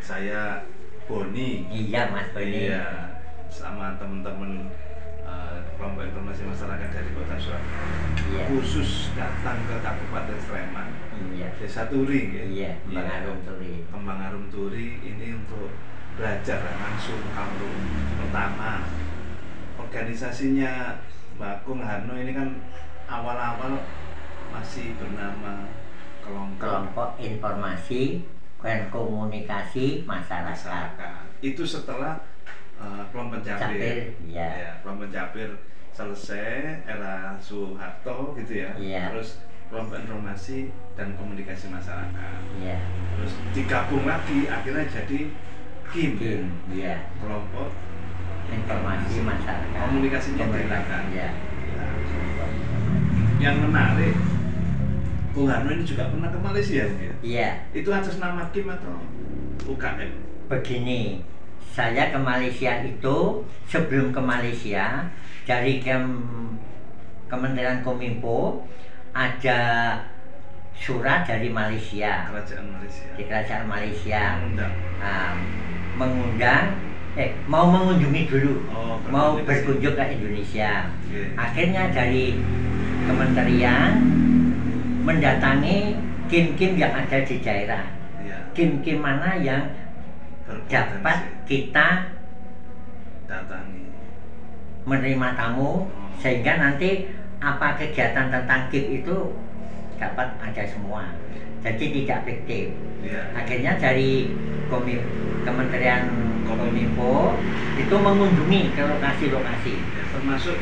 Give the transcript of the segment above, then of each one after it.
saya Boni. Iya Mas Boni. Iya, sama teman-teman kelompok informasi masyarakat dari Kota Surabaya. Iya. Khusus datang ke Kabupaten Sleman. Iya. Desa Turi, ya? Iya, Kembang Arum Turi. Kembang Arum Turi ini untuk belajar langsung kalau pertama organisasinya Mbak Kung Harno ini kan awal-awal masih bernama Kelompok Informasi dan Komunikasi Masyarakat. Itu setelah kelompok Pencapir. Ya. Kelompok Pencapir selesai era Soeharto gitu ya. Ya. Terus kelompok informasi dan komunikasi masyarakat. Ya. Terus digabung lagi akhirnya jadi KIM. Ya. Kelompok Informasi Masyarakat. Komunikasinya diadakan. Ya. Yang menarik, Bung Harno ini juga pernah ke Malaysia ya? Iya. Itu atas nama KIM atau UKM? Begini, saya ke Malaysia itu sebelum ke Malaysia dari Kementerian Kominfo ada surat dari Malaysia, di Kerajaan Malaysia mengundang mau mengunjungi dulu, mau berkunjung ke Indonesia. Akhirnya dari kementerian mendatangi KIM-KIM yang ada di daerah. KIM-KIM mana yang dapat kita datangi, menerima tamu, sehingga nanti apa kegiatan tentang KIM itu dapat ada semua, jadi tidak fiktif. Akhirnya dari Kementerian Kominfo itu mengunjungi ke lokasi-lokasi,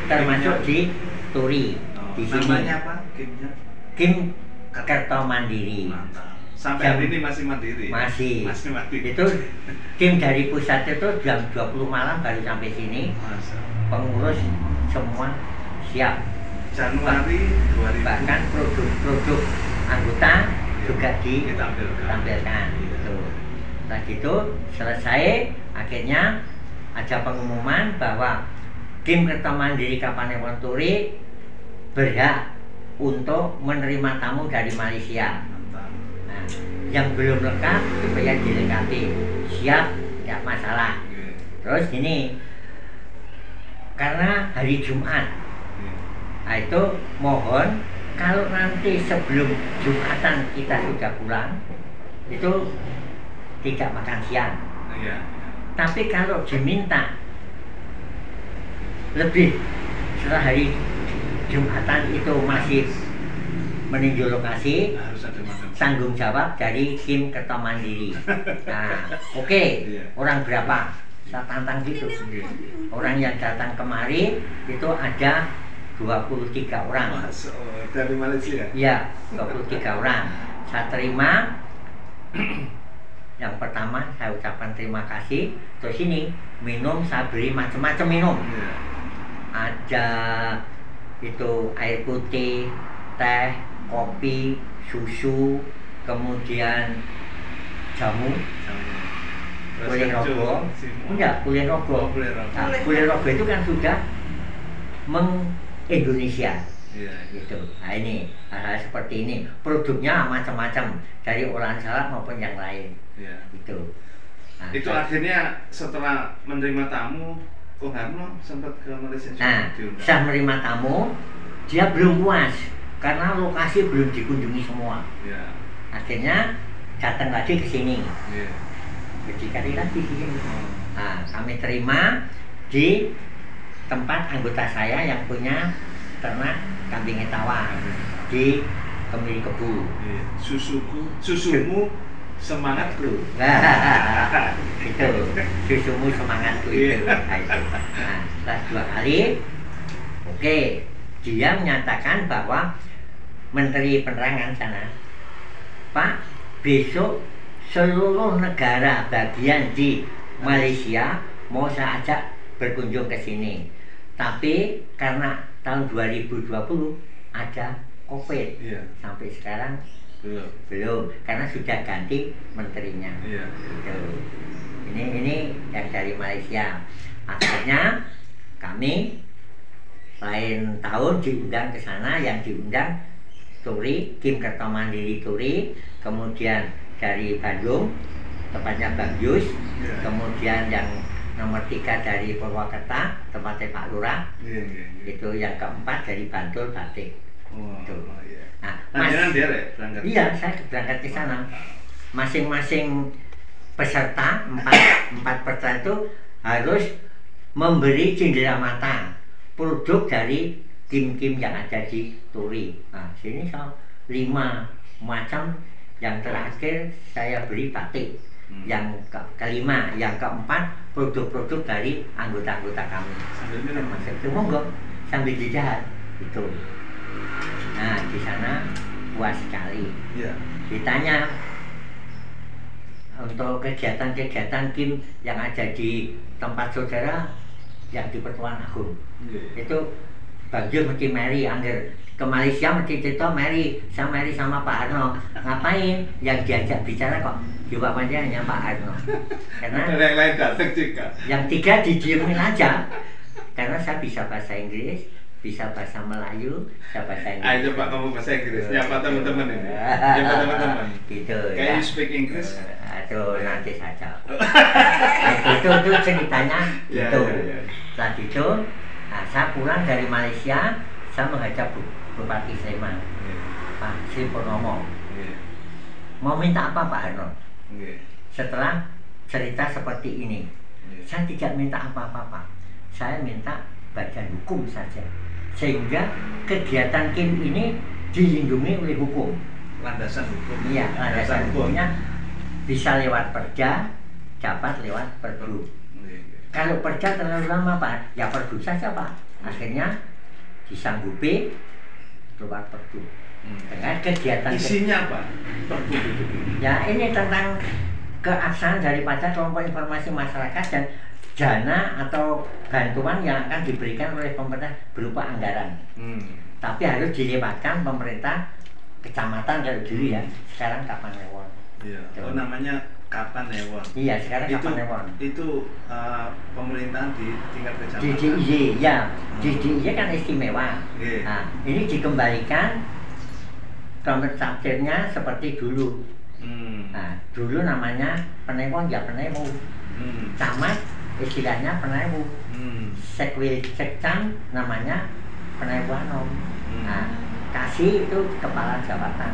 termasuk di Turi. Di sini. Namanya apa? KIM-nya? KIM Kerto Mandiri. Mantap. Sampai hari ini masih mandiri? Masih mandiri. Itu tim dari pusat itu jam 20 malam baru sampai sini. Pengurus semua siap. Januari 2000. Bahkan produk-produk anggota juga ditampilkan. Gitu. Nah gitu selesai, akhirnya ada pengumuman bahwa KIM Kerto Mandiri Kapanewon Turi berhak untuk menerima tamu dari Malaysia. Nah, yang belum lengkap supaya dilengkapi. Siap, tidak masalah. Terus gini, karena hari Jumat, nah itu mohon kalau nanti sebelum Jumatan kita sudah pulang, itu tidak makan siang. Tapi kalau diminta lebih setelah hari Jumatan itu masih meninjau lokasi, tanggung jawab dari KIM Kerto Mandiri. Nah, oke. Orang berapa? Saya tantang gitu. Orang yang datang kemari itu ada 23 orang. Dari Malaysia? Iya, 23 orang. Saya terima. Yang pertama saya ucapkan terima kasih. Terus ini minum saya beri macam-macam minum. Ada itu air putih, teh, kopi, susu, kemudian jamu, kulit rogo. Enggak, kulit rogo. Nah, kulit rogo itu kan sudah meng-Indonesia. Gitu. Nah ini hal-hal seperti ini. Produknya macam-macam dari olahan salak maupun yang lain. Gitu. Nah, itu akhirnya setelah menerima tamu, Bung Harno sempat ke Malaysia juga. Nah, saya menerima tamu, dia belum puas karena lokasi belum dikunjungi semua. Akhirnya datang lagi ke sini. Berdikari lagi di sini. Nah, kami terima di tempat anggota saya yang punya ternak kambing etawa di Kemiri Kebu. Susumu semangatku. Nah, itu susumu semangatku itu. Nah, setelah 2 kali, oke, dia menyatakan bahwa Menteri Penerangan sana, Pak, besok seluruh negara bagian di Malaysia mau saya ajak berkunjung ke sini. Tapi karena tahun 2020 ada COVID, sampai sekarang belum, karena sudah ganti menterinya. Gitu. Ini yang dari Malaysia. Akhirnya kami lain tahun diundang ke sana, yang diundang Turi, KIM Kerto Mandiri Turi, kemudian dari Bandung, tempatnya Bang Yus, Iya. kemudian yang nomor 3 dari Purwakarta, tempatnya Pak Lurah, Iya, iya, iya. itu yang keempat dari Bantul Batik. Oh, Tuh. oh, iya. Nah, Jangan dia berangkat. iya, saya berangkat ke sana. Masing-masing peserta, empat peserta itu harus memberi cindera mata produk dari tim-tim yang ada di Turi. Nah, sini so 5 macam. Yang terakhir saya beri batik. Yang kelima, yang keempat produk-produk dari anggota-anggota kami. Sambil minum. Itu monggo sambil dijahit itu. Nah, di sana puas sekali. Iya. Ditanya untuk kegiatan-kegiatan Kim yang ada di tempat saudara yang di Pertuan Agung. Iya. Itu Bagio mesti Mary angger ke Malaysia mesti cerita Mary sama Pak Arno. Ngapain? Yang diajak bicara kok jawabannya hanya Pak Arno. Karena Ada yang lain datang juga. yang 3 didiemin aja. Karena saya bisa bahasa Inggris, bisa bahasa Melayu, bisa bahasa Inggris. Ayo coba kamu bahasa Inggris. Nyapa teman-teman ini. Nyapa teman-teman. Gitu. Can you speak English? Aduh, nanti saja. itu ceritanya Ya, itu. ya, ya. Setelah itu, nah, saya pulang dari Malaysia, saya menghadap Bupati Sleman, Iya. Pak Sri Purnomo. Iya. Mau minta apa Pak Arno? Iya. Setelah cerita seperti ini, Iya. saya tidak minta apa-apa Pak. Saya minta badan hukum saja, sehingga kegiatan Kim ini dilindungi oleh hukum. Landasan hukum. Iya, landasan hukumnya bisa lewat perda, dapat lewat perdu. Iya, iya. Kalau perda terlalu lama Pak, ya perdu saja Pak. Akhirnya disanggupi keluar perdu. Dengan kegiatan Isinya apa? Perpu itu. ya ini tentang keabsahan daripada kelompok informasi masyarakat dan dana atau bantuan yang akan diberikan oleh pemerintah berupa anggaran. Tapi harus dilewatkan pemerintah kecamatan kalau dulu ya. Sekarang kapan lewat? Iya. Oh, namanya Kapan Ewon. Iya, sekarang Itu kapan lewat? pemerintahan di tingkat Di kecamatan. DIY ya, di DIY kan istimewa. Iya. Nah, ini dikembalikan kompetensinya seperti dulu. Nah, dulu namanya penewon ya penewon. Camat istilahnya penewu. Sekwil sekcam namanya penewanom. Nah, kasih itu kepala jabatan.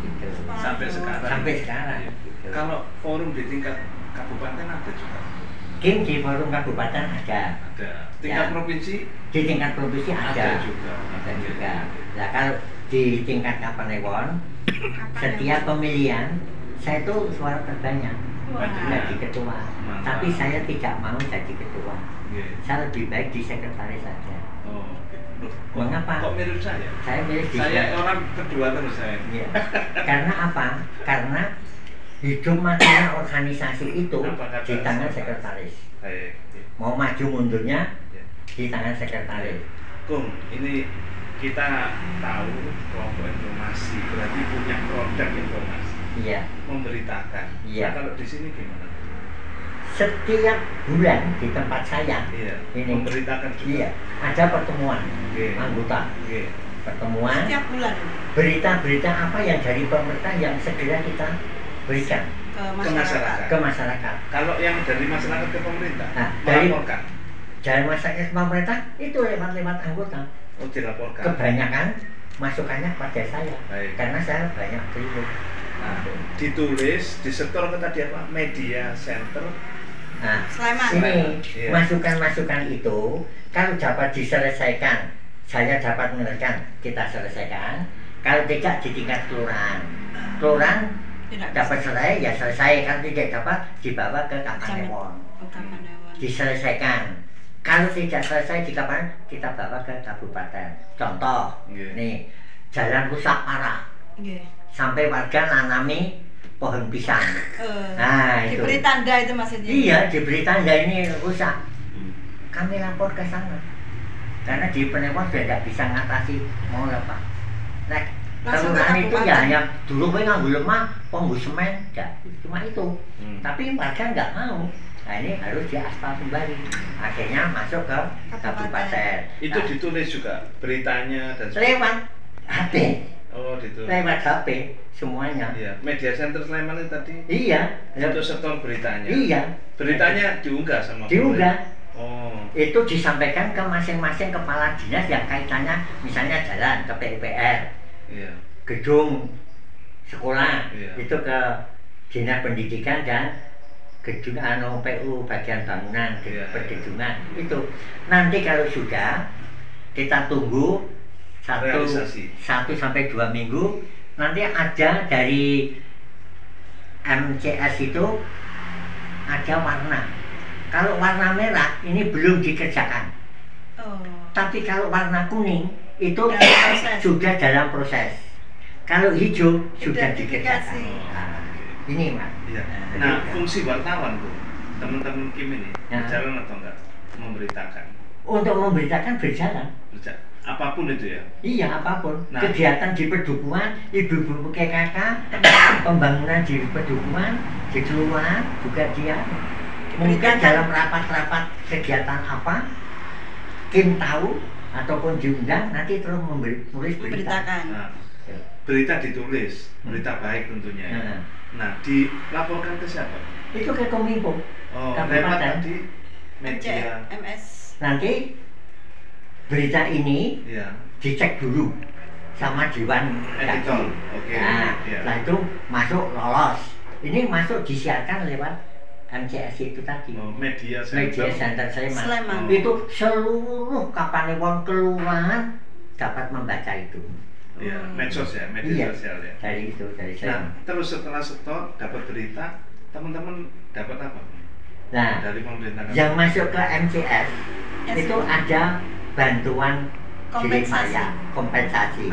Gitu. Sampai sekarang. Sampai sekarang. Iya. Gitu. Kalau forum di tingkat kabupaten ada juga. Kim di forum kabupaten ada. Ada. Tingkat Ya. provinsi Di tingkat provinsi ada. juga. Ada juga. Nah, kalau di tingkat Kapanewon, setiap pemilihan saya itu suara terbanyak jadi ketua. Mantap. Tapi saya tidak mau jadi ketua. Iya. Saya lebih baik di sekretaris saja. Oh, oke. Loh, Mengapa? Kok mirip saya? Saya milih di Saya orang kedua terus saya. Iya. Karena apa? Karena hidup matinya organisasi itu Apa kata di tangan saya? sekretaris. Baik. Mau maju mundurnya Ya. di tangan sekretaris. Kung, ini kita tahu kelompok informasi berarti punya produk informasi, Iya. memberitakan. Iya. Nah, kalau di sini gimana? Setiap bulan di tempat saya Iya. ini Memberitakan juga. iya ada pertemuan Oke. anggota Oke. pertemuan Setiap bulan berita-berita apa yang dari pemerintah yang segera kita berikan ke masyarakat. ke masyarakat. Kalau yang dari masyarakat ke pemerintah, Nah, dari- melaporkan. Dari masyarakat ke pemerintah itu lewat anggota. Oh, dilaporkan. Kebanyakan masukannya pada saya Baik. karena saya banyak beli. Nah, ditulis, disetor ke tadi apa? Media center. Nah, Sleman. ini Iya. masukan-masukan itu kalau dapat diselesaikan, saya dapat menyelesaikan, kita selesaikan. Kalau tidak di tingkat kelurahan, kelurahan Tidak dapat selesai ya selesai, kalau tidak dapat dibawa ke Kapanewon, Kapanewon. diselesaikan. Kalau tidak selesai di Kapanewon, kita bawa ke kabupaten. Contoh, Iya. nih jalan rusak parah, Nggih. sampai warga nanami pohon pisang. Nah, itu. Diberi tanda itu maksudnya. Iya, diberi tanda ini rusak. Kami lapor ke sana. Karena di Penewon sudah tidak bisa ngatasi mau apa. Nah, Langsung ke kelurahan itu kabupaten. ya hanya dulu gue nganggo lemah, penggu semen, ya, cuma itu. Tapi warga nggak mau. Nah, ini harus diaspal kembali. Akhirnya masuk ke kabupaten. Itu Nah, ditulis juga beritanya dan lewat HP. Oh, ditulis. lewat HP semuanya. Iya, media center Sleman itu tadi. Iya, Untuk setor beritanya. iya. Beritanya diunggah sama Diunggah. Oh. Itu disampaikan ke masing-masing kepala dinas yang kaitannya, misalnya jalan ke PUPR, Iya. gedung sekolah, Iya. itu ke dinas pendidikan dan gedung PU bagian bangunan, Iya, pendudungan itu. Nanti kalau sudah, kita tunggu Realisasi. 1 sampai 2 minggu. Nanti ada dari MCS itu ada warna. Kalau warna merah ini belum dikerjakan. Oh. Tapi kalau warna kuning itu Dalam proses. sudah dalam proses. Kalau hijau sudah Identifikasi. dikerjakan. Nah, ini Mas. Iya. Jadi, Nah, fungsi wartawan tuh, teman-teman Kim ini Ya. berjalan atau enggak memberitakan? untuk memberitakan berjalan. Apapun itu ya. Iya, apapun. Nah. Kegiatan di pedukuhan, ibu-ibu PKK, pembangunan di pedukuhan, di kelurahan juga dia. Mungkin dalam rapat-rapat kegiatan apa, Kim tahu ataupun diundang, nanti terus tulis berita. Memberitakan. Nah, berita ditulis, berita baik tentunya. Ya. Nah, Nah, dilaporkan ke siapa? itu ke Kominfo. Oh, Kabupaten. lewat tadi media. MS. Nanti berita ini Iya. dicek dulu sama Dewan Editor. Redaksi. Oke. Nah, Iya. setelah itu masuk lolos. Ini masuk disiarkan lewat MCS itu tadi. Oh, media Media center. Center Sleman. Sleman. Oh. Itu seluruh kapanewon kelurahan dapat membaca itu. Iya, medsos ya, Iya. media sosial ya. Dari itu, dari Sleman. Nah, terus setelah setor dapat berita, teman-teman dapat apa? Nah, Dari pemerintah. yang masuk ke MCS Yes. itu ada bantuan jilid Kompensasi. maya, kompensasi.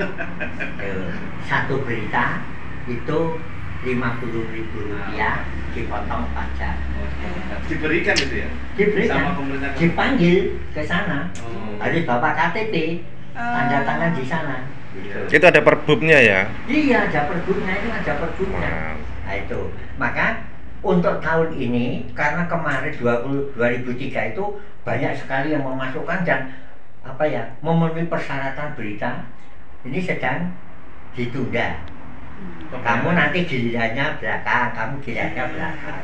Satu berita itu Rp50.000 dipotong pajak. Diberikan itu ya? Diberikan, Sama pemerintah. dipanggil ke sana, Oh. harus bawa KTP, tanda tangan di sana. Gitu. Itu ada perbubnya ya? Iya, ada perbuknya, itu ada perbuknya. Wow. Nah itu, maka untuk tahun ini karena kemarin 2003 itu banyak sekali yang memasukkan dan apa ya memenuhi persyaratan berita, ini sedang ditunda. Kamu nanti gilirannya belakang, kamu gilirannya belakang.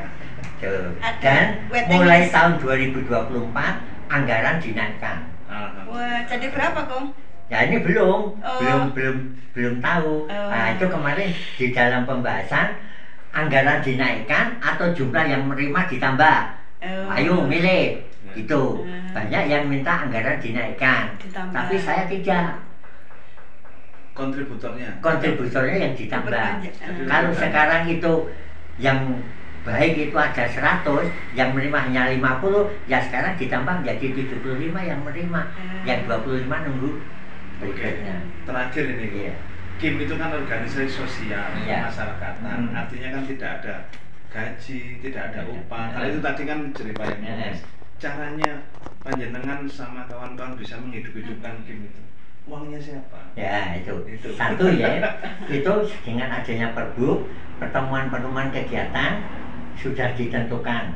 Tuh. Ada Dan waiting mulai list. tahun 2024 anggaran dinaikkan. Wah, jadi berapa, Kong? Ya ini belum, Oh. belum tahu. Oh. Nah itu kemarin di dalam pembahasan anggaran dinaikkan atau jumlah yang menerima ditambah. Oh. Ayo milih, gitu. Hmm. Banyak yang minta anggaran dinaikkan, Ditambah. tapi saya tidak. Kontributornya yang ditambah. Diperpanjang. Kalau sekarang itu yang baik itu ada 100, yang menerima hanya 50, ya sekarang ditambah menjadi 75 yang menerima, yang 25 nunggu berikutnya. Terakhir ini, Iya. Kim itu kan organisasi sosial Iya. masyarakatan, artinya kan tidak ada gaji, tidak ada upah. Kalau itu tadi kan Jeripaya ngomong. Caranya panjenengan sama kawan-kawan bisa menghidup-hidupkan Kim itu. Uangnya siapa? Ya itu. Itu. Satu ya, itu dengan adanya Perbu, pertemuan-pertemuan kegiatan sudah ditentukan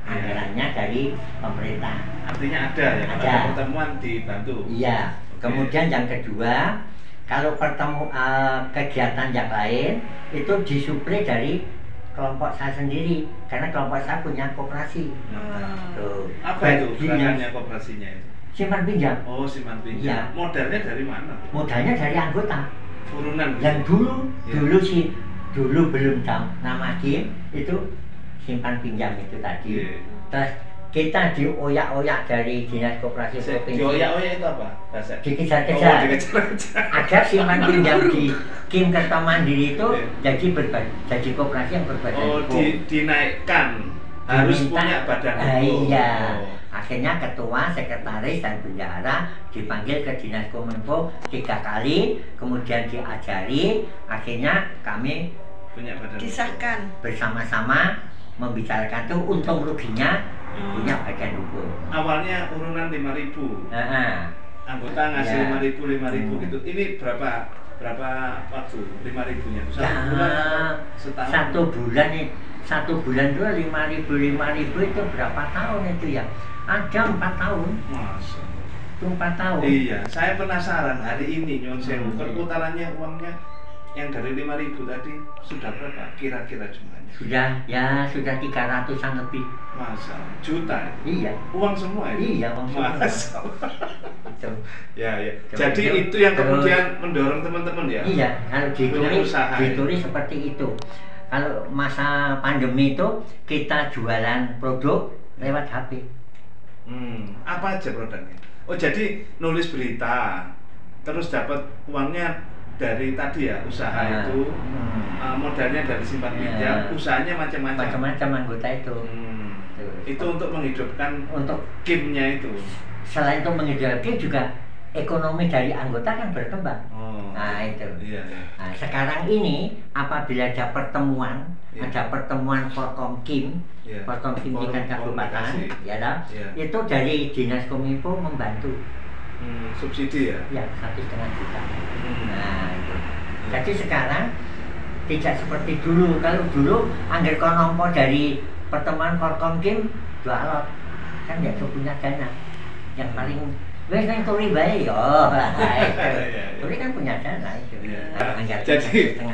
anggarannya dari pemerintah. Artinya ada ya, Ada. ada pertemuan dibantu. Iya. Oke. Kemudian yang kedua, kalau kegiatan yang lain itu disuplai dari kelompok saya sendiri, karena kelompok saya punya koperasi. Tuh. Apa itu Baginya gerakannya koperasinya itu? simpan pinjam. Oh, simpan Iya. pinjam. Modalnya dari mana? Modalnya dari anggota. Urunan. Yang Iya. dulu belum tahu nama Kim itu simpan pinjam itu tadi. Iya. Terus kita dioyak-oyak dari dinas koperasi provinsi. Dioyak-oyak itu apa? Bahasa. Dikejar-kejar. Oh, dikejar-kejar. Agar simpan pinjam di Kim Kerta Mandiri itu Iya. jadi koperasi yang berbadan Oh, hukum. dinaikkan. Harus Diminta- punya badan Ah, hukum. iya. Oh. Akhirnya ketua, sekretaris, dan bendahara dipanggil ke Dinas Kominfo 3 kali, kemudian diajari. Akhirnya kami Punya badan hukum. Disahkan. bersama-sama membicarakan tuh untung ruginya punya badan hukum. Awalnya urunan 5.000. Anggota ngasih Ya. 5.000 gitu. Ini berapa waktu 5.000-nya? Satu bulan atau setahun? Satu bulan itu 5.000 itu berapa tahun itu ya? Ada 4 tahun. Masa. Itu 4 tahun. Iya, saya penasaran hari ini Nyon Sewu Hmm. perputarannya uangnya yang dari 5.000 tadi sudah berapa kira-kira jumlahnya? Sudah 300-an lebih. Masa juta? Iya. Uang semua itu? Iya, uang semua. Masa. Itu. Ya. Terus Jadi itu yang terus- kemudian mendorong teman-teman ya? Iya, kalau Punya usaha, ditulis seperti itu. Kalau masa pandemi itu kita jualan produk lewat HP. Apa aja produknya? Oh jadi nulis berita, terus dapat uangnya dari tadi ya usaha itu, modalnya dari simpan pinjam, usahanya macam-macam. Macam-macam anggota itu. Itu untuk menghidupkan Untuk kimnya itu. selain itu menghidupkan juga ekonomi dari anggota kan berkembang. Nah itu. Iya. Nah, sekarang ini apabila ada pertemuan, Iya. ada pertemuan Forkomkim, Iya. Forkomkim tingkat Forum kabupaten, komunikasi. ya toh? Iya. Itu dari Dinas Kominfo membantu, Subsidi ya. ya 1,5 juta. Hmm. Nah itu. Jadi sekarang tidak seperti dulu. Kalau dulu angger konompo dari pertemuan Forkomkim dua alot, kan dia tuh punya dana. Yang paling wes nang turi bae yo. Turi kan punya dana itu. Iya. Anggar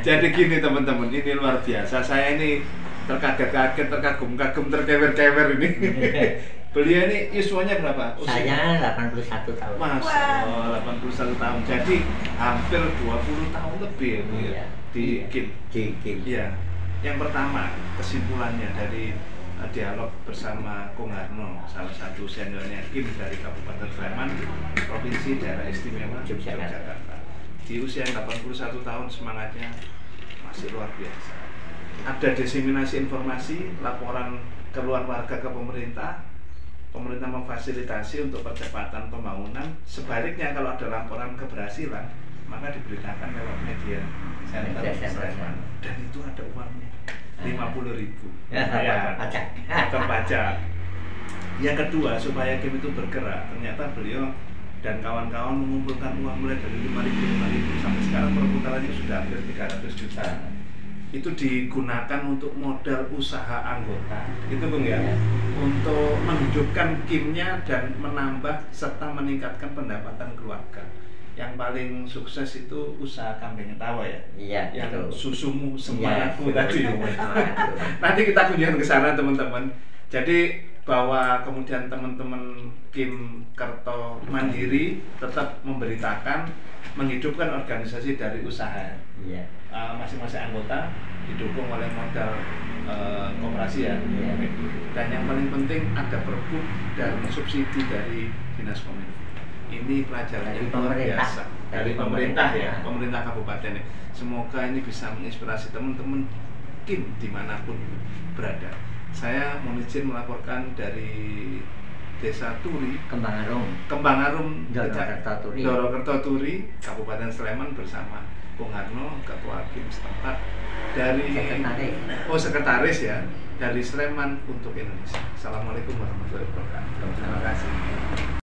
Jadi gini teman-teman, ini luar biasa. Saya ini terkaget-kaget, terkagum-kagum, terkewer-kewer ini. Beliau ini usianya berapa? Saya 81 tahun. Mas, 81 tahun. Jadi hampir 20 tahun lebih ya Bu ya. Iya. Di KIM. Di KIM. Iya. Yang pertama, kesimpulannya dari dialog bersama Kung Harno, salah satu seniornya KIM dari Kabupaten Sleman, Provinsi Daerah Istimewa Yogyakarta. Di usia 81 tahun semangatnya masih luar biasa. Ada diseminasi informasi, laporan keluar warga ke pemerintah memfasilitasi untuk percepatan pembangunan. Sebaliknya kalau ada laporan keberhasilan, maka diberitakan lewat media center Sleman. Dan itu ada uangnya, 50.000. Ya, pajak. Terpajak. Yang kedua, supaya KIM itu bergerak, ternyata beliau dan kawan-kawan mengumpulkan uang mulai dari 5.000 sampai sekarang perputarannya sudah hampir 300 juta. Itu digunakan untuk modal usaha anggota, itu Bung ya, untuk menghidupkan KIM-nya dan menambah serta meningkatkan pendapatan keluarga. Yang paling sukses itu usaha kambing tawa ya, Iya, yang itu. susumu semangatku tadi. Semangatku. Nanti kita kunjungan ke sana teman-teman. Jadi bahwa kemudian teman-teman KIM Kerto Mandiri tetap memberitakan, menghidupkan organisasi dari usaha. Iya. Masing-masing anggota didukung oleh modal koperasi ya. Iya. Dan yang paling penting ada pergub dan subsidi dari Dinas Kominfo. Ini pelajaran yang luar biasa dari pemerintah ya, pemerintah kabupaten ya. Semoga ini bisa menginspirasi teman-teman KIM dimanapun berada. Saya mohon izin melaporkan dari Desa Turi, Kembang Arum, Dorokerto Turi, Kabupaten Sleman bersama Kung Harno, Ketua KIM setempat dari Sekretaris ya, dari Sleman untuk Indonesia. Assalamualaikum warahmatullahi wabarakatuh. Terima kasih.